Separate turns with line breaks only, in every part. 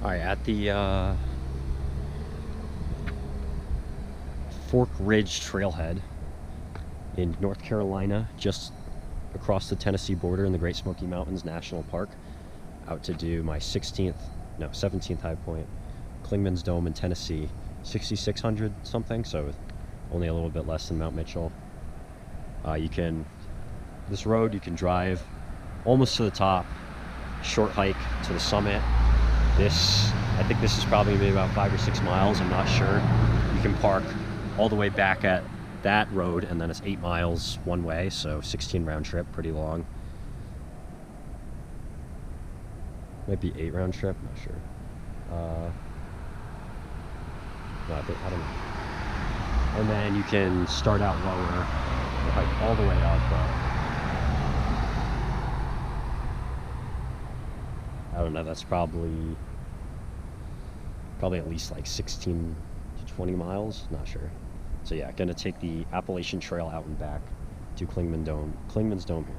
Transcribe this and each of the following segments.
All right, at the Fork Ridge Trailhead in North Carolina, just across the Tennessee border in the Great Smoky Mountains National Park, out to do my 17th high point, Clingman's Dome in Tennessee, 6,600 something, so only a little bit less than Mount Mitchell. This road you can drive almost to the top, short hike to the summit. I think this is probably maybe about 5 or 6 miles, I'm not sure. You can park all the way back at that road, and then it's 8 miles one way, so 16 round trip, pretty long. Might be 8 round trip, not sure. No, I don't know. And then you can start out lower and hike all the way up. I don't know, that's probably at least like 16 to 20 miles, not sure. So yeah, gonna take the Appalachian Trail out and back to Clingman's Dome here.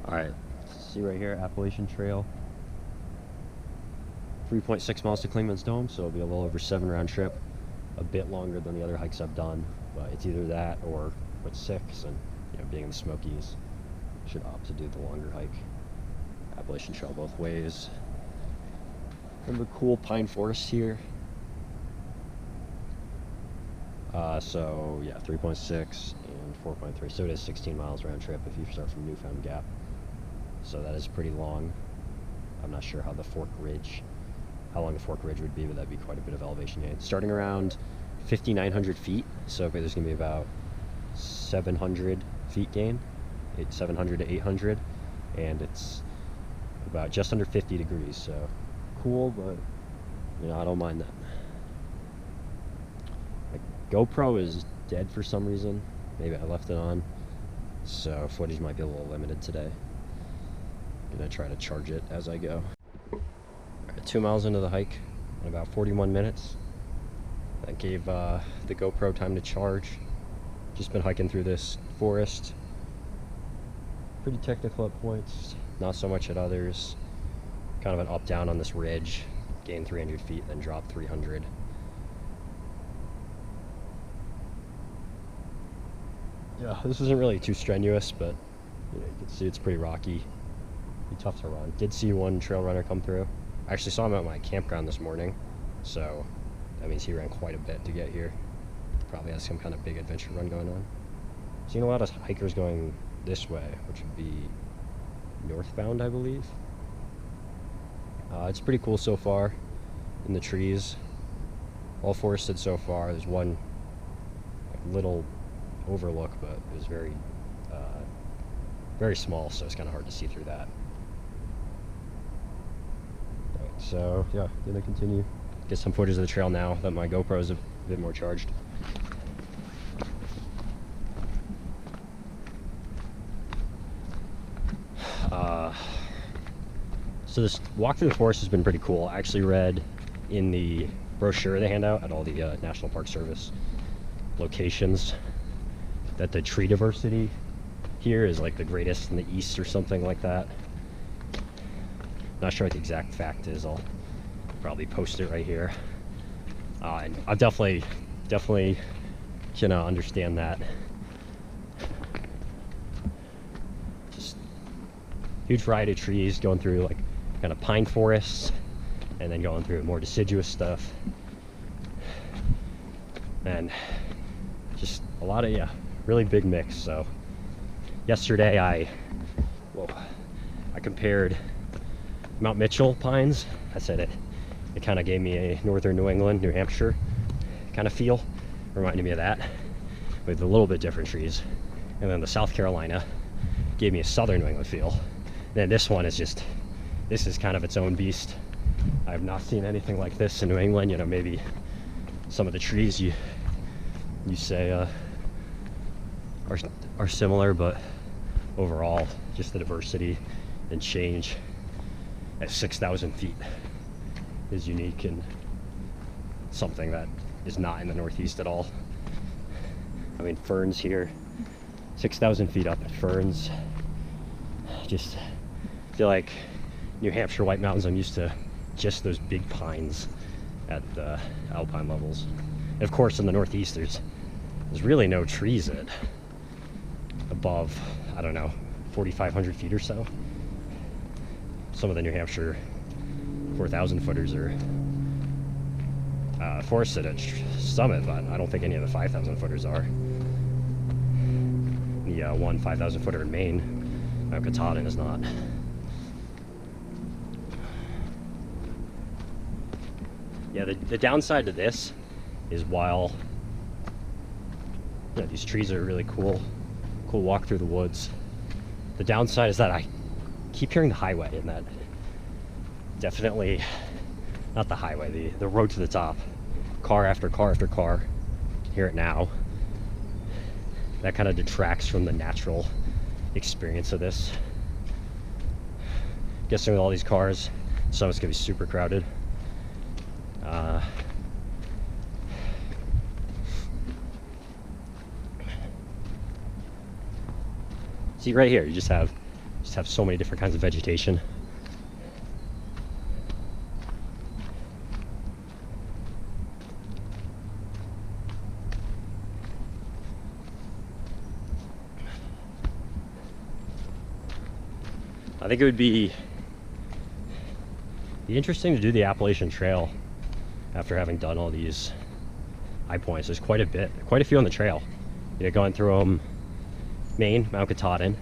All right, see right here, Appalachian Trail. 3.6 miles to Clingman's Dome, so it'll be a little over 7 round trip. A bit longer than the other hikes I've done, but it's either that or put 6, and being in the Smokies, should opt to do the longer hike. Appalachian Trail both ways. And the cool pine forest here. So yeah, 3.6 and 4.3, so it is 16 miles round trip if you start from Newfound Gap. So that is pretty long. I'm not sure how long the Fork Ridge would be, but that'd be quite a bit of elevation gain. Starting around 5,900 feet, so there's gonna be about 700 feet gain, 700 to 800, and it's about just under 50 degrees, so cool, but I don't mind that. My GoPro is dead for some reason. Maybe I left it on, so footage might be a little limited today. I'm gonna try to charge it as I go. All right, 2 miles into the hike in about 41 minutes. That gave the GoPro time to charge. Just been hiking through this forest. Pretty technical at points, not so much at others. Kind of an up down on this ridge. Gain 300 feet, then drop 300. Yeah, this isn't really too strenuous, but you can see it's pretty rocky. Be tough to run. Did see one trail runner come through. I actually saw him at my campground this morning, so that means he ran quite a bit to get here. Probably has some kind of big adventure run going on. Seen a lot of hikers going this way, which would be northbound, I believe. It's pretty cool so far in the trees. All forested so far. There's one little overlook, but it was very small, so it's kind of hard to see through that. Right, so yeah, gonna continue. Get some footage of the trail now that my GoPro is a bit more charged. So this walk through the forest has been pretty cool. I actually read in the brochure they hand out at all the National Park Service locations that the tree diversity here is like the greatest in the East or something like that. Not sure what the exact fact is. I'll probably post it right here. And I definitely can understand that. Just huge variety of trees going through like kind of pine forests, and then going through more deciduous stuff, and just a lot of really big mix. So yesterday I compared Mount Mitchell pines. I said it kind of gave me a northern New England, New Hampshire kind of feel, reminded me of that, with a little bit different trees. And then the South Carolina gave me a southern New England feel. Then this one is this is kind of its own beast. I have not seen anything like this in New England. Maybe some of the trees you say are similar, but overall, just the diversity and change at 6,000 feet is unique and something that is not in the Northeast at all. I mean, ferns here 6,000 feet up at Ferns. Just feel like New Hampshire White Mountains, I'm used to just those big pines at the alpine levels. And of course in the Northeast there's really no trees at above, I don't know, 4,500 feet or so. Some of the New Hampshire 4,000 footers are forested at summit, but I don't think any of the 5,000 footers are. The one 5,000 footer in Maine, Mount Katahdin, is not. Yeah, the downside to this is while these trees are really cool walk through the woods, the downside is that I keep hearing the highway, and that definitely, not the highway, the road to the top, car after car after car, hear it now. That kind of detracts from the natural experience of this. Guessing with all these cars, summit's gonna be super crowded. See right here, you just have so many different kinds of vegetation. I think it would be interesting to do the Appalachian Trail after having done all these high points. There's quite a few on the trail. You know, going through Maine, Mount Katahdin.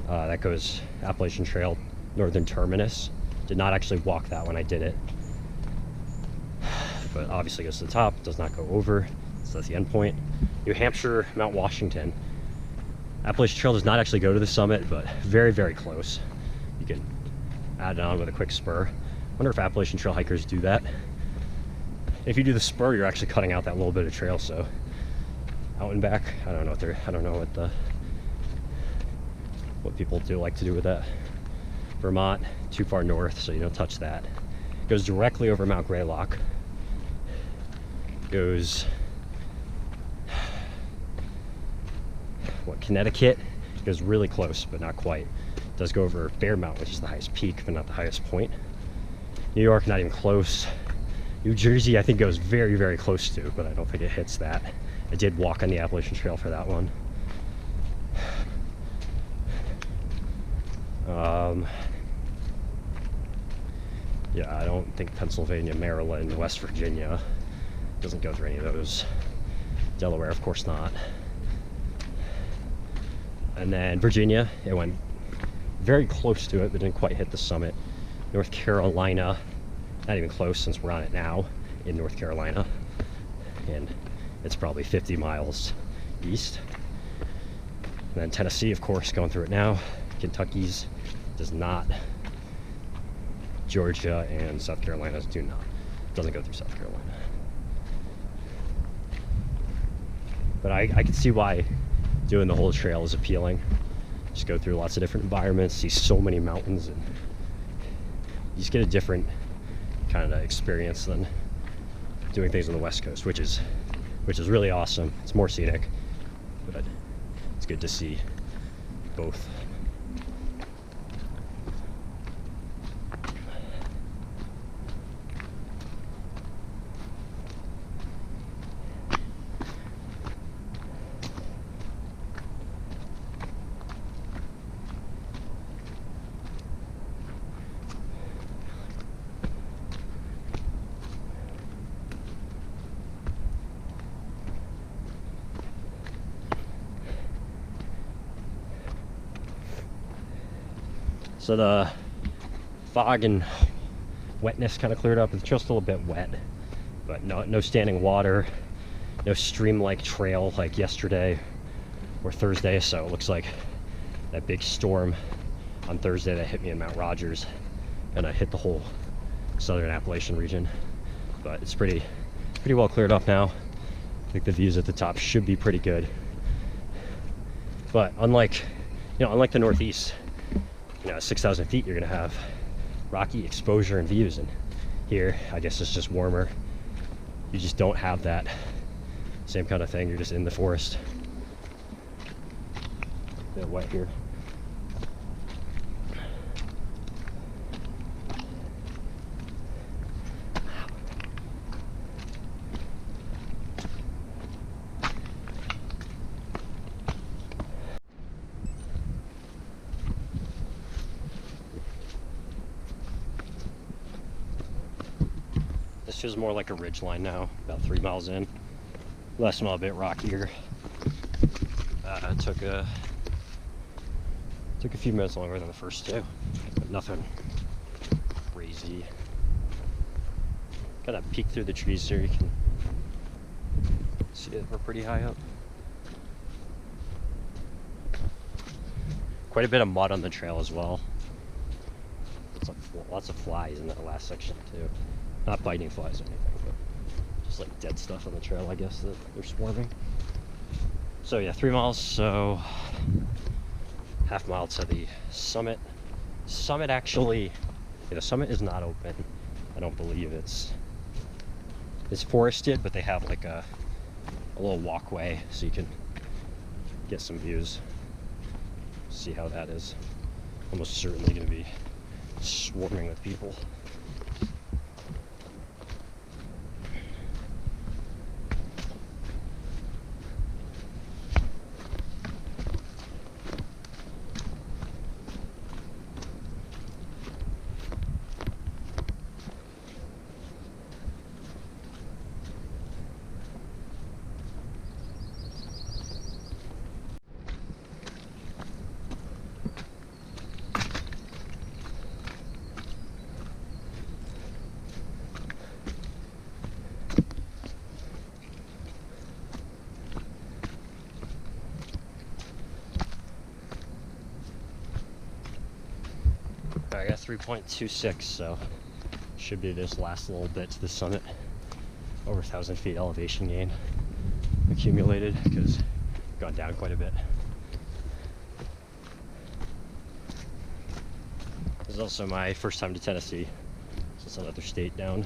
That goes Appalachian Trail, Northern Terminus. Did not actually walk that when I did it, but obviously goes to the top, does not go over, so that's the end point. New Hampshire, Mount Washington. Appalachian Trail does not actually go to the summit, but very, very close. You can add it on with a quick spur. Wonder if Appalachian Trail hikers do that. If you do the spur, you're actually cutting out that little bit of trail, so out and back, I don't know what people like to do with that. Vermont, too far north, so you don't touch that. Goes directly over Mount Greylock. Goes Connecticut, goes really close but not quite. Does go over Bear Mountain, which is the highest peak but not the highest point. New York, not even close. New Jersey, I think, goes very, very close to, but I don't think it hits that. I did walk on the Appalachian Trail for that one. Yeah, I don't think Pennsylvania, Maryland, West Virginia, doesn't go through any of those. Delaware, of course not. And then Virginia, it went very close to it, but didn't quite hit the summit. North Carolina, not even close since we're on it now in North Carolina. And it's probably 50 miles east. And then Tennessee, of course, going through it now. Kentucky's does not. Georgia and South Carolina's do not. Doesn't go through South Carolina. But I can see why doing the whole trail is appealing. Just go through lots of different environments, see so many mountains, and you just get a different kind of experience than doing things on the West Coast, which is really awesome. It's more scenic, but it's good to see both. So the fog and wetness kind of cleared up. It's just a little bit wet, but no standing water, no stream-like trail like yesterday or Thursday. So it looks like that big storm on Thursday that hit me in Mount Rogers and I hit the whole southern Appalachian region. But it's pretty well cleared up now. I think the views at the top should be pretty good. But unlike the Northeast, 6,000 feet, you're gonna have rocky exposure and views, and here I guess it's just warmer. You just don't have that Same kind of thing, you're just in the forest. A bit wet here. This feels more like a ridge line now, about 3 miles in. Last mile a bit rockier. It took a few minutes longer than the first two, but nothing crazy. Gotta peek through the trees here, you can see that we're pretty high up. Quite a bit of mud on the trail as well. Lots of flies in that last section too. Not biting flies or anything, but just like dead stuff on the trail, I guess, that they're swarming. So yeah, 3 miles, so half mile to the summit. Summit actually, the summit is not open. I don't believe it's forested, but they have like a little walkway so you can get some views. See how that is. Almost certainly going to be swarming with people. I got 3.26, so should be this last little bit to the summit. Over 1,000 feet elevation gain accumulated because it's gone down quite a bit. This is also my first time to Tennessee, so it's another state down.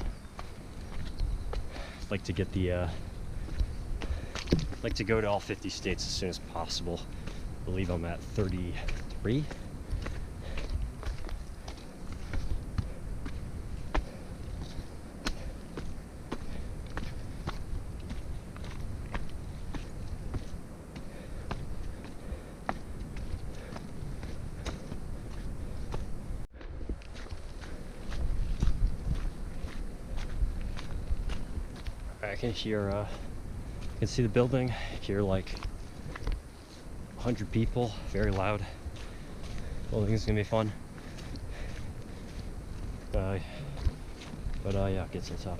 I'd like to get like to go to all 50 states as soon as possible. I believe I'm at 33. I can hear, I can see the building, hear like 100 people, very loud. Well, I think it's gonna be fun. But yeah, get to the top.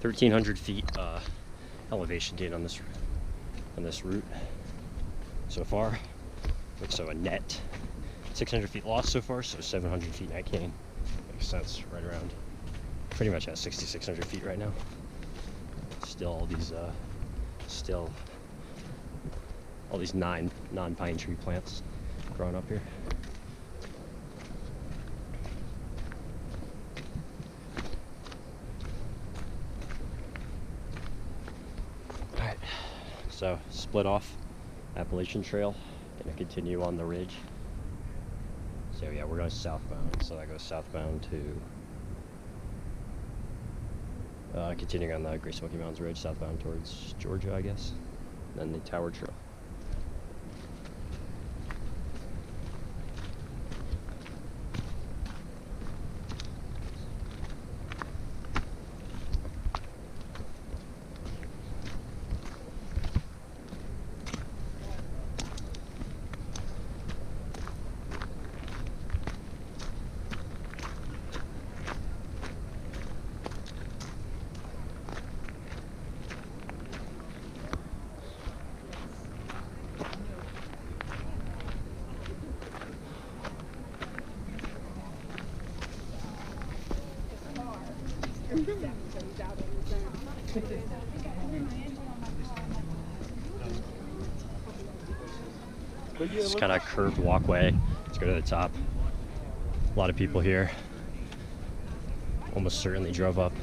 $1,300 feet elevation gain on this route so far. So a net 600 feet lost so far, so 700 feet net gain. Makes sense, right around. Pretty much at 6,600 feet right now. Still all these non-pine tree plants growing up here. So split off Appalachian Trail, gonna continue on the ridge. So yeah, we're going southbound, so that goes southbound to continuing on the Great Smoky Mountains Ridge, southbound towards Georgia, I guess. Then the Tower Trail. This kind of curved walkway. Let's go to the top. A lot of people here. Almost certainly drove up.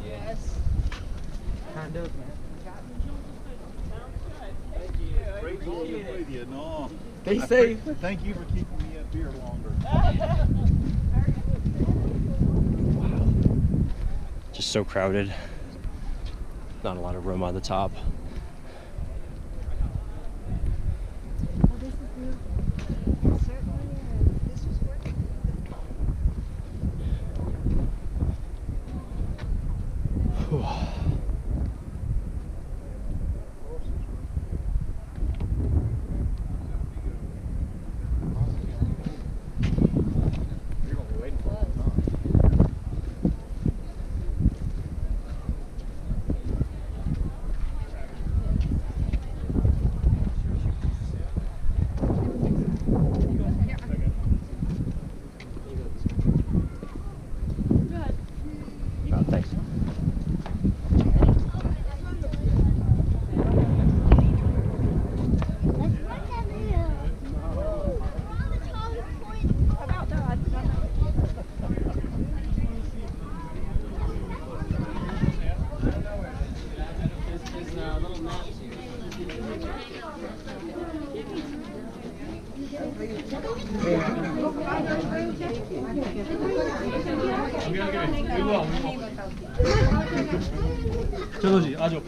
Yes. Kind of, man.
Great talking with you. No.
Stay safe.
Thank you for keeping me up here longer.
Just so crowded. Not a lot of room on the top.
Oh, this is beautiful. Certainly is. This was working.
Oh, thanks.
चलो जी आ जाओ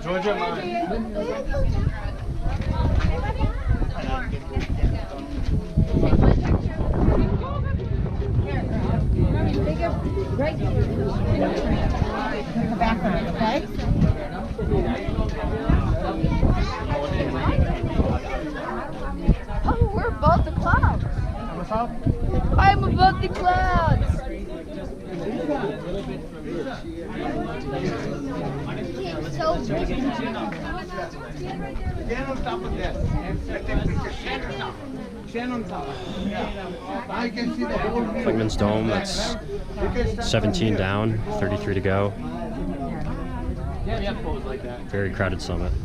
Georgia,
Right in the background, okay? Oh, we're above the clouds. I'm above the clouds. So
Stand on top of that. Let them picture stand on top. Stand on top. I can see the whole view.
Clingman's Dome, that's 17 down, 33 to go. Very crowded summit.